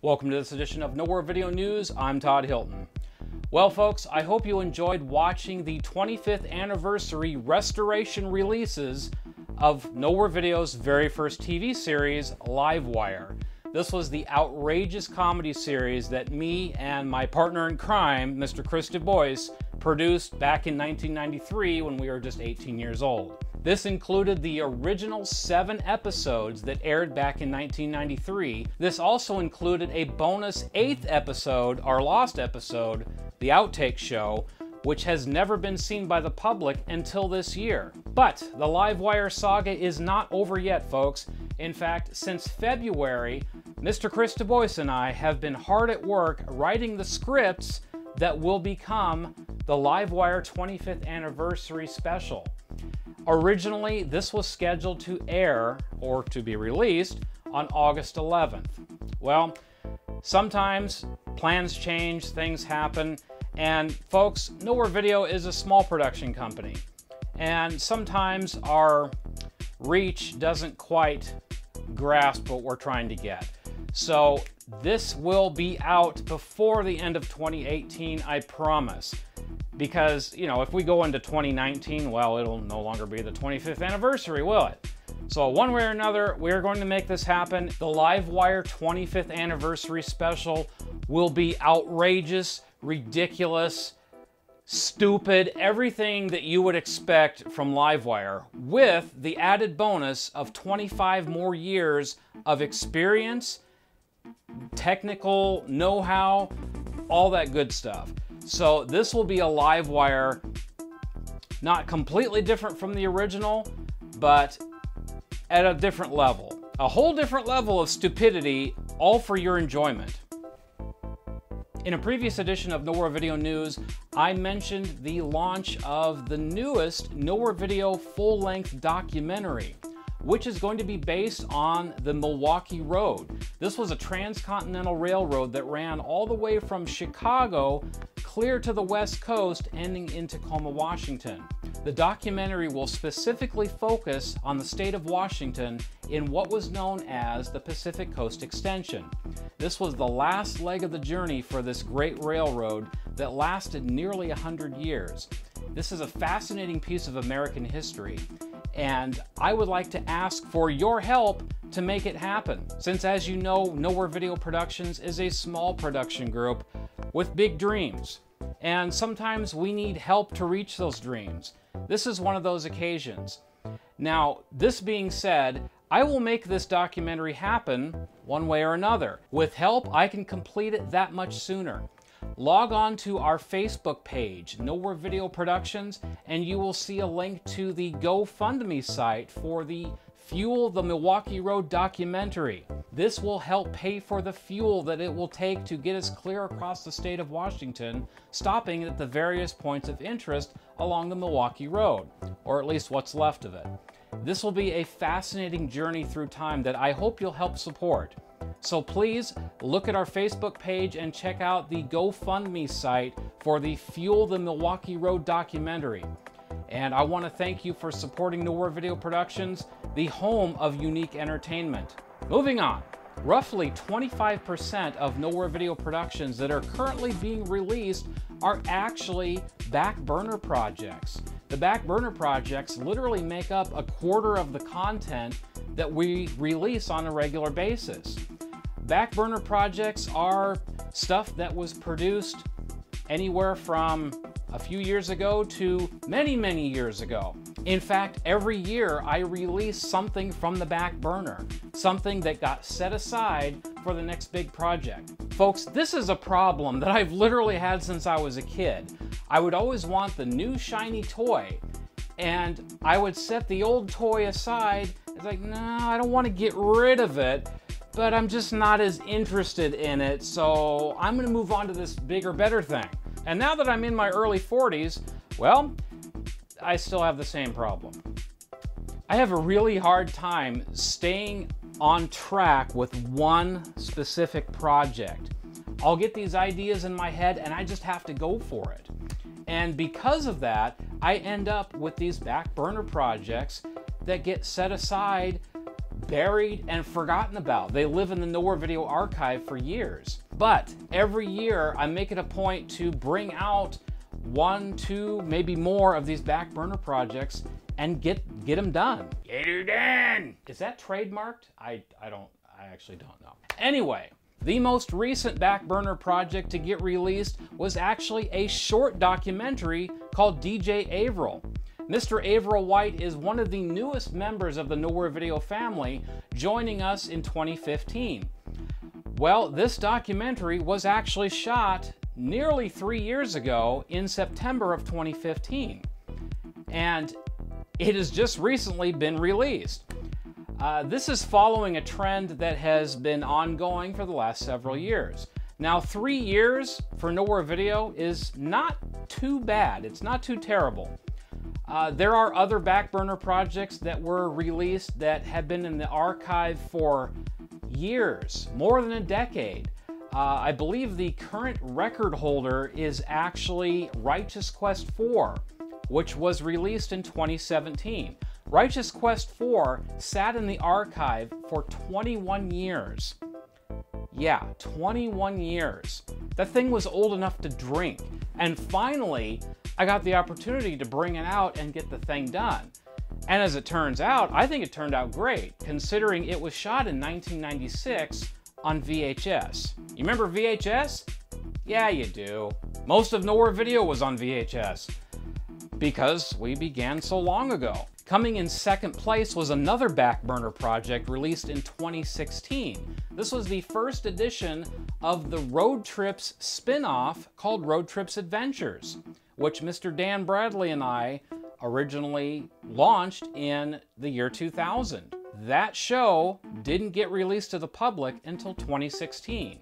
Welcome to this edition of Nowhere Video News. I'm Todd Hilton. Well, folks, I hope you enjoyed watching the 25th anniversary restoration releases of Nowhere Video's very first TV series, Livewire. This was the outrageous comedy series that me and my partner in crime, Mr. Chris Du Bois, produced back in 1993 when we were just 18 years old. This included the original 7 episodes that aired back in 1993. This also included a bonus 8th episode, our lost episode, The Outtake Show, which has never been seen by the public until this year. But the Livewire saga is not over yet, folks. In fact, since February, Mr. Chris Du Bois and I have been hard at work writing the scripts that will become the Livewire 25th anniversary special. Originally, this was scheduled to air, or to be released, on August 11th. Well, sometimes plans change, things happen, and folks, Nowhere Video is a small production company, and sometimes our reach doesn't quite grasp what we're trying to get. So this will be out before the end of 2018, I promise. Because, you know, if we go into 2019, well, it'll no longer be the 25th anniversary, will it? So one way or another, we're going to make this happen. The Livewire 25th anniversary special will be outrageous, ridiculous, stupid, everything that you would expect from Livewire, with the added bonus of 25 more years of experience, technical know-how, all that good stuff. So this will be a Livewire, not completely different from the original, but at a different level. A whole different level of stupidity, all for your enjoyment. In a previous edition of Nowhere Video News, I mentioned the launch of the newest Nowhere Video full-length documentary, which is going to be based on the Milwaukee Road. This was a transcontinental railroad that ran all the way from Chicago clear to the West Coast, ending in Tacoma, Washington. The documentary will specifically focus on the state of Washington in what was known as the Pacific Coast Extension. This was the last leg of the journey for this great railroad that lasted nearly 100 years. This is a fascinating piece of American history, and I would like to ask for your help to make it happen. Since, as you know, Nowhere Video Productions is a small production group with big dreams, and sometimes we need help to reach those dreams. This is one of those occasions. Now, this being said, I will make this documentary happen one way or another. With help, I can complete it that much sooner. Log on to our Facebook page, Nowhere Video Productions, and you will see a link to the GoFundMe site for the Fuel the Milwaukee Road documentary. This will help pay for the fuel that it will take to get us clear across the state of Washington, stopping at the various points of interest along the Milwaukee Road, or at least what's left of it. This will be a fascinating journey through time that I hope you'll help support. So please look at our Facebook page and check out the GoFundMe site for the Fuel the Milwaukee Road documentary. And I want to thank you for supporting Nowhere Video Productions, the home of unique entertainment. Moving on, roughly 25% of Nowhere Video Productions that are currently being released are actually back burner projects. The back burner projects literally make up a quarter of the content that we release on a regular basis. Back burner projects are stuff that was produced anywhere from a few years ago to many, many years ago. In fact, every year I release something from the back burner, something that got set aside for the next big project. Folks, this is a problem that I've literally had since I was a kid. I would always want the new shiny toy, and I would set the old toy aside. It's like, no, I don't want to get rid of it, but I'm just not as interested in it, so I'm gonna move on to this bigger, better thing. And now that I'm in my early 40s, well, I still have the same problem. I have a really hard time staying on track with one specific project. I'll get these ideas in my head and I just have to go for it. And because of that, I end up with these back burner projects that get set aside buried and forgotten about. They live in the Nowhere Video archive for years. But every year I make it a point to bring out 1, 2, maybe more of these back burner projects and get them done. Get her done! Is that trademarked? I actually don't know. Anyway, the most recent back burner project to get released was actually a short documentary called DJ Averill. Mr. Averill White is one of the newest members of the Nowhere Video family, joining us in 2015. Well, this documentary was actually shot nearly 3 years ago in September of 2015, and it has just recently been released. This is following a trend that has been ongoing for the last several years. Now, 3 years for Nowhere Video is not too bad. It's not too terrible. There are other back burner projects that were released that have been in the archive for years, more than a decade. I believe the current record holder is actually Righteous Quest 4, which was released in 2017. Righteous Quest 4 sat in the archive for 21 years. Yeah, 21 years. That thing was old enough to drink. And finally, I got the opportunity to bring it out and get the thing done. And as it turns out, I think it turned out great, considering it was shot in 1996 on VHS. You remember VHS? Yeah, you do. Most of Nowhere Video was on VHS, because we began so long ago. Coming in second place was another back burner project released in 2016. This was the first edition of the Road Trips spin-off called Road Trips Adventures, which Mr. Dan Bradley and I originally launched in the year 2000. That show didn't get released to the public until 2016.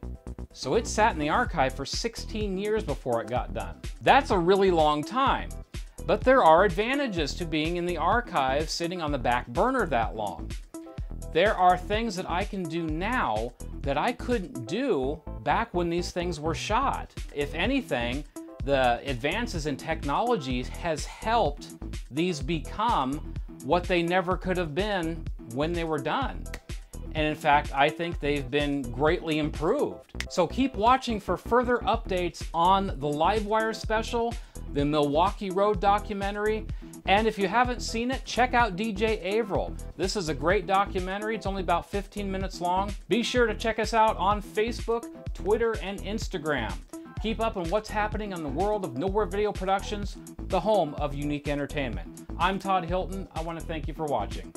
So it sat in the archive for 16 years before it got done. That's a really long time. But there are advantages to being in the archive sitting on the back burner that long. There are things that I can do now that I couldn't do back when these things were shot. If anything, the advances in technology has helped these become what they never could have been when they were done. And in fact, I think they've been greatly improved. So keep watching for further updates on the Livewire special, the Milwaukee Road documentary, and if you haven't seen it, check out DJ Averill. This is a great documentary. It's only about 15 minutes long. Be sure to check us out on Facebook, Twitter, and Instagram. Keep up on what's happening in the world of Nowhere Video Productions, the home of unique entertainment. I'm Todd Hilton. I want to thank you for watching.